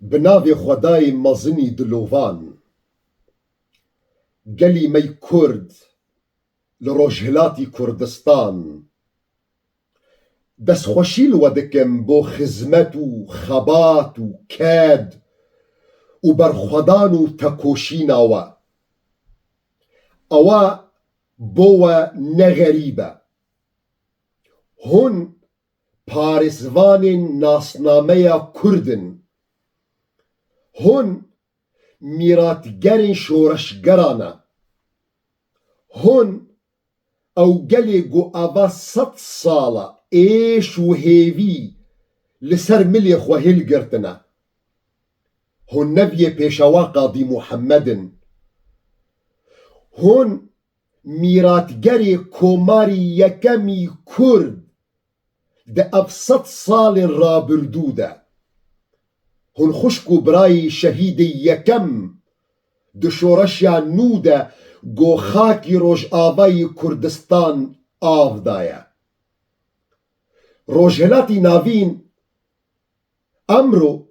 بناوی خدای مزنی دلوان گلی می کرد لروجهلاتی کردستان دست خوشیل ودکم بو خزمت و خبات و کاد و برخودان و تکوشین اوا بو نغریبه هون پارسوان ناسنامه کردن هون میراتگر شورشگرانه هون او گلی گو اوا 100 ساله ایش و هیوی لسر ملی خوهیل گرتنه هون نوی پیشوا قاضی محمدن هون میراتگر کوماری یکمی کرد ده اف 100 سال را بردوده هون خوشکو برای شهید یکم ده شورشیا نوده گو خاکی روش آوای کردستان آفدایه روجهلاتی ناوین امرو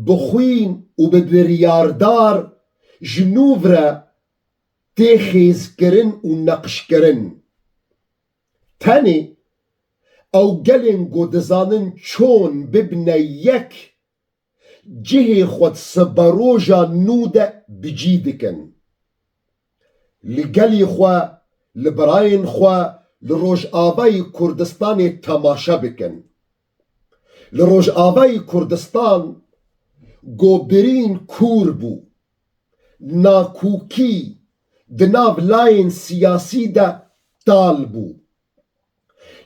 بخوین و ببریاردار جنوبره تخیز کرن و نقش کرن تانی او گلن گو دزانن چون ببنه یک جه خود سبروجا نوده بجی دکن لگلی خوا لبراین خوا لروج آوای کردستان تماشا بکن لروج آوای کردستان گو برین کور بو ناکوکی دناو لاین سیاسی ده تال بو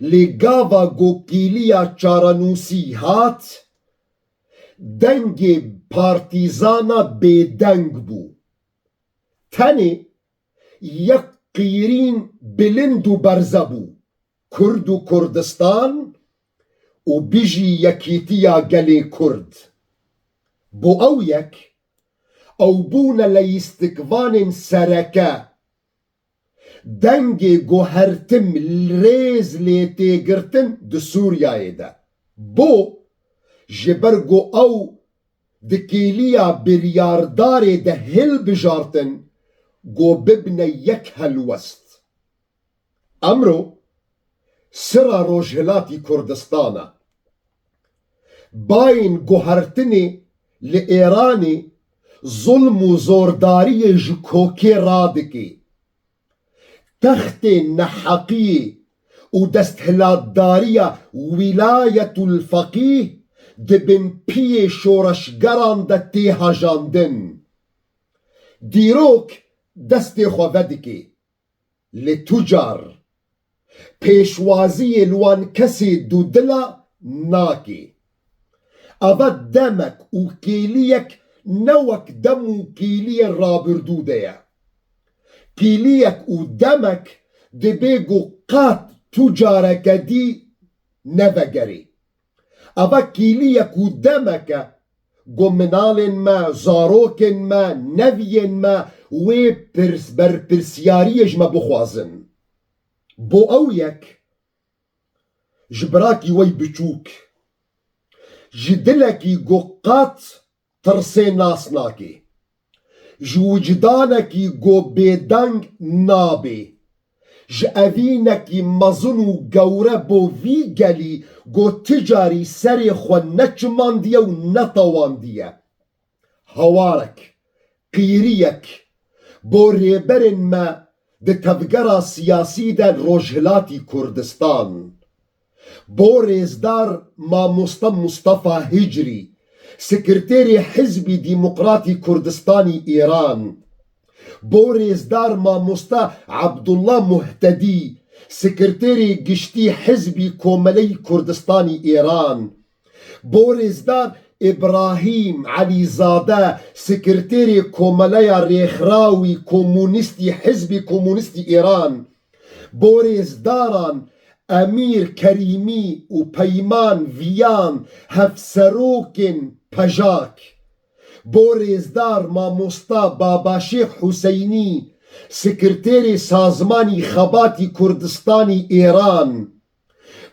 لگاوا گو کیلیا چارانوسی هات دنگ پارتیزانا بدنگ بو تنی یک قیرین بلند و برزه بو کرد و کردستان و بیجی یکیتیا گلی کرد بو او یک او بون لیستکوان سرکه دنگ گوهرتم ریز لیتی گرتن ده سوریای ده بو جبرگو او دکیلیا بریاردار ده هل بجارتن گو ببنه یک هلوست امرو سرا روجهلاتی کردستانه باین گوهرتنی لإیرانی ظلم و زورداری جکوکی رادکی تخت نحقی و دستهلاتداری ولایت الفقیه دبن پی شورشگران ده تیهاجاندن دیروک دست خوادکی لتجار پیشوازی لوان کسی دو دلا ناکی اود دمک و کیلیک نوک دم و کیلی رابردو دیا کیلیک و دمک دبیگو قات تجارک دی نوگری اوا کیلیک و دمک گمنال ما زاروکن ما نوین ما و بر پرسیاریج ما بخوازن بو او یک جبراکی وی بچوک جدلکی گو قات ترسي ناسناكي جوجدانكي جو بيدنگ نابي جأوينكي مزنو گوره بو في گلي جو تجاري سري خو نچمان ديه و نطوان ديه هوارك قيريك بو ريبرن ما ده تفگرا سياسي ده روجهلاتي كردستان بو ريزدار ما مصطفى هجري سكرتيري حزبي ديمقراطي كردستاني إيران بوريزدار ماموستا عبد الله مهتدي سكرتيري قشتي حزبي كوملي كردستاني إيران بوريزدار إبراهيم علي زاده سكرتيري كوملي ريخراوي كومونستي حزبي كومونستي إيران بوريزداران امیر کریمی و پیمان ویان هفسروکن پجاک بوريزدار ماموستا بابا شیخ حسینی سکرتیری سازمانی خباتی کردستانی ایران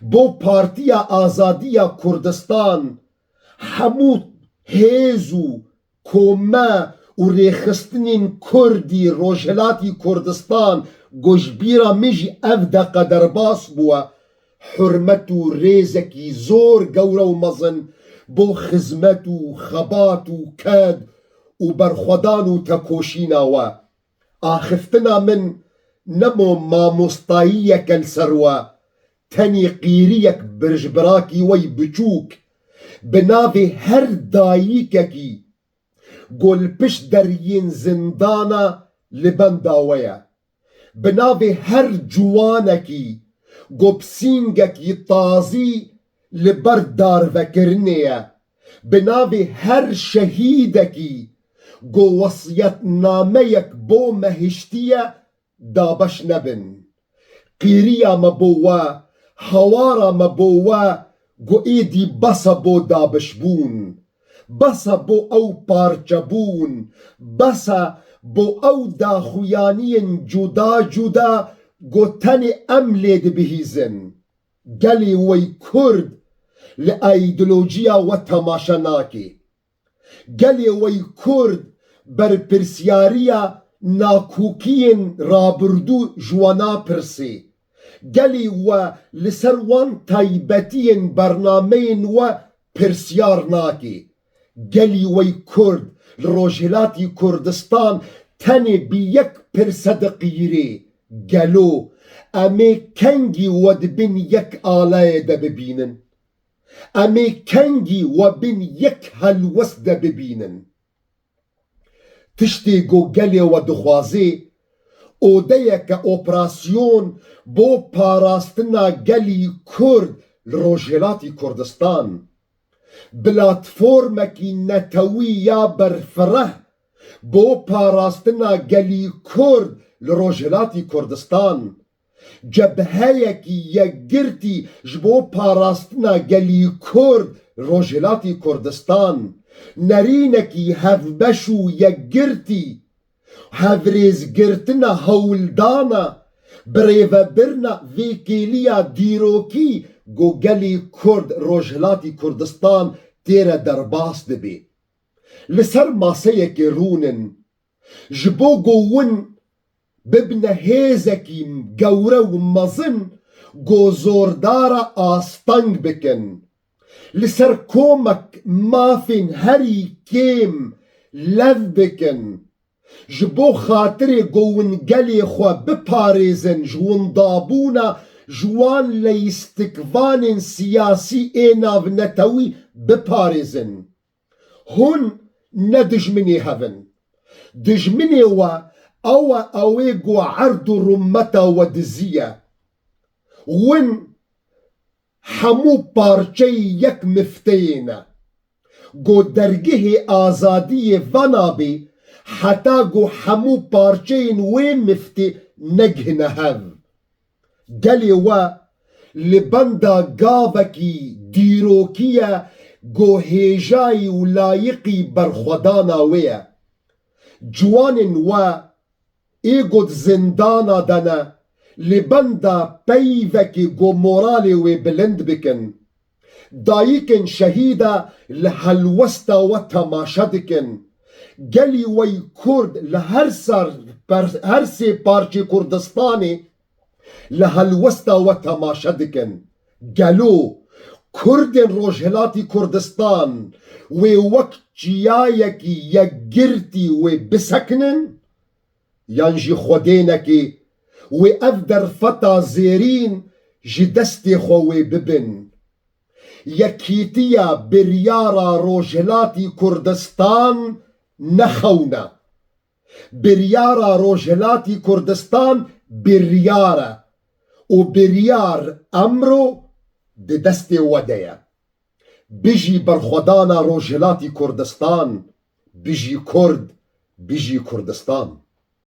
بو پارتیا آزادیا کردستان همو هێز و کۆمە و ڕێخستنین کوردی ڕۆژهەلاتی کوردستان گۆژبیرە مژی ئەف دەقە دەرباس بووە حورمەت و ڕێزێکی زۆر گەورە و مەزن بۆ خزمەت و خەبات و کەد و بەرخۆدان و تەکۆشینەوە ئاخفتنا من نەمۆ مامۆستاییەکە لەسەروە تەنی قیریەک برژبراکی وەی بچووک بناوێ هەر داییکەکی گۆلپشت دەریین زندانە لبەنداوەیە بناوێ هەر جوانێکی گۆپسینگەکی تازی لەبەر دارڤەکردنەیە بناوێ هەر شەهیدێکی گۆوەسیەتنامەیەک بۆ مەهشتیە دابەش نەبن قیریامە بۆوە هەوارامە بۆوە گوئیدی بەسە بۆ دابشبوون بەسە بۆ ئەو پارچەبوون بەسە بۆ ئەو داخویانیên جودا جودا گۆتەنێ ئەم لێ دبیهیزن گەلێ وەی کورد لە ئایدۆلۆجیا وە تەماشە ناکێ گەلێ وەی کورد بەرپرسیاریە ناکۆکیên ڕابردوو ژوەنا پرسێ گەلێ وە لەسەر وان تایبەتیên بەرنامەیên وە پرسیار ناکێ گەلی وەی کورد لە ڕۆژهەلاتی کوردستان تەنێ بی یەک پرسە دقیرێ گەلۆ ئەمێ کەنگی وە دبن یەک ئالایە دەببینن ئەمێ کەنگی وە بن یەک هەلوەست دەببینن تشتێ گۆ گەلێوە دخوازێ ئۆدەیەکە ئۆپراسیۆن بۆ پاراستنا گەلی کورد لە ڕۆژهەلاتی کوردستان بلاتفۆرمێکی نەتەوی یا بەرفرە بۆ پاراستنا گەلی کورد لە ڕۆژهەلاتی کوردستان جەبهەیەکی یەکگرتی ji بۆ پاراستنا گەلی کورد ڕۆژهەلاتی کوردستان نەرینێکی هەڤبەش و یەکگرتی هەورێزگرتنە هەوڵدانە برێڤەبرنە vêkêliya dîrokî گۆ گەلê کورد ڕۆژهەلاتی کوردستان تێرە دەرباس دەبێ لەسەر ماسەیەکێ ڕوونن ji بۆ گۆ ون ببنە هێزێکی گەورە و مەزن گۆ زۆردارە ئاستەنگ بکن لەسەر کۆمەک مافên herî kêm lev bikin ji bo xatirê گۆ ون gelê xwe biparêzin ji windabûna ji wan leyîstikvanên siyasî ê navnetewî biparêzin hûn ne dijminê hevin dijminê we ئەوە ئەوێ گۆ عەرد و ڕومەتە وە دزیە ون هەموو پارچەی یەک مفتەیێنە گۆ دەرگihê ئازادiyê venabێ heta گۆ hemû parçeyên wê miftê negihine hev gelê we li benda gavekî dîrokî ye گۆ hêjayî û layiqî berxwedana wê ye ciwanên we ê got zindana dene li benda peyvekî gۆ moralê wê bilind bikin dayîkên şehîde li helwesta we temaşe dikin gelî wey kurd li her sê parçê Kurdistanê li helwesta we temaşe dikin gelo Kurdên Rojhilatî Kurdistan wê wek çiyayekî yekgirtî wê bisekinin yan jî xwedênekê wê ev derfeta zêrîn ji destê xwe wê bibin yekîtiya biryara Rojhilatî Kurdistan nexewne biryara Rojhilatî Kurdistan biryar e û biryar emro di destê we de ye bijî berxwedana Rojhilatî Kurdistan bijî Kurd bijî Kurdistan